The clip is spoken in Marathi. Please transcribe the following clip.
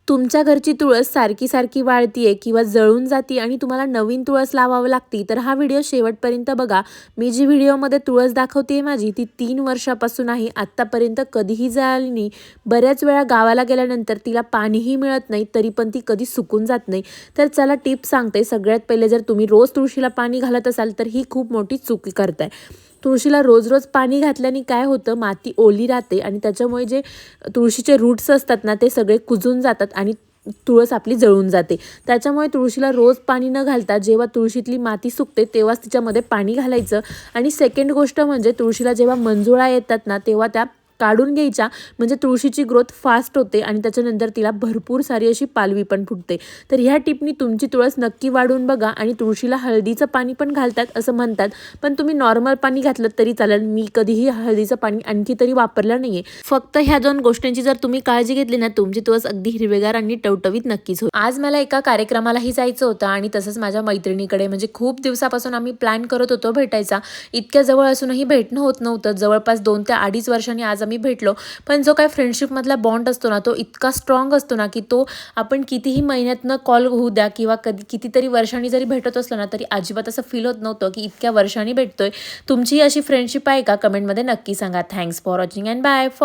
तुमच्या घरची तुळस सारखी सारखी वाळतीये किंवा जळून जाती आणि तुम्हाला नवीन तुळस लावावं लागती तर हा व्हिडिओ शेवटपर्यंत बघा। मी जी व्हिडिओमध्ये तुळस दाखवते माझी ती 3 वर्षापासून आहे, आत्तापर्यंत कधीही जळाली नाही। बऱ्याच वेळा गावाला गेल्यानंतर तिला पाणीही मिळत नाही तरी पण ती कधी सुकून जात नाही। तर चला टिप सांगते। सगळ्यात पहिले जर तुम्ही रोज तुळशीला पाणी घालत असाल तर ही खूप मोठी चूक करताय। तुळशीला रोज रोज पाणी घातल्याने काय होतं, माती ओली राहते आणि त्याच्यामुळे जे तुळशीचे रूट्स असतात ना ते सगळे कुजून जातात आणि तुळस आपली जळून जाते। त्याच्यामुळे तुळशीला रोज पाणी न घालता जेव्हा तुळशीतली माती सुकते तेव्हाच तिच्यामध्ये पाणी घालायचं। आणि सेकंड गोष्ट म्हणजे तुळशीला जेव्हा मंजुळा येतात ना तेव्हा त्या काढून घ्यायच्या, म्हणजे तुळशीची ग्रोथ फास्ट होते आणि त्याच्यानंतर तिला भरपूर सारी अशी पालवी पण फुटते। तर ह्या टिपनी तुमची तुळस नक्की वाढून बघा। आणि तुळशीला हळदीचं पाणी पण घालतात असं म्हणतात, पण तुम्ही नॉर्मल पाणी घातलं तरी चालेल। मी कधीही हळदीचं पाणी आणखी तरी वापरलं नाहीये। फक्त ह्या 2 गोष्टींची जर तुम्ही काळजी घेतली ना तुमची तुळस अगदी हिरवेगार आणि टवटवीत नक्कीच होईल। आज मला एका कार्यक्रमालाही जायचं होतं आणि तसंच माझ्या मैत्रिणीकडे, म्हणजे खूप दिवसापासून आम्ही प्लॅन करत होतो भेटायचा। इतक्या जवळ असूनही भेटणं होत नव्हतं। जवळपास 2 ते 2.5 वर्षांनी आज आम्ही भेटलो, पण जो काय फ्रेंडशिप मधला बॉन्ड असतो ना तो इतका स्ट्रॉंग असतो ना की तो आपण कितीही महिन्यातनं कॉल होऊ द्या किंवा कितीतरी वर्षांनी जरी भेटत असलो ना तरी अजिबात असं फील होत नव्हतं की इतक्या वर्षांनी भेटतोय। तुमची अशी फ्रेंडशिप आहे का? कमेंटमध्ये नक्की सांगा। Thanks for watching and bye for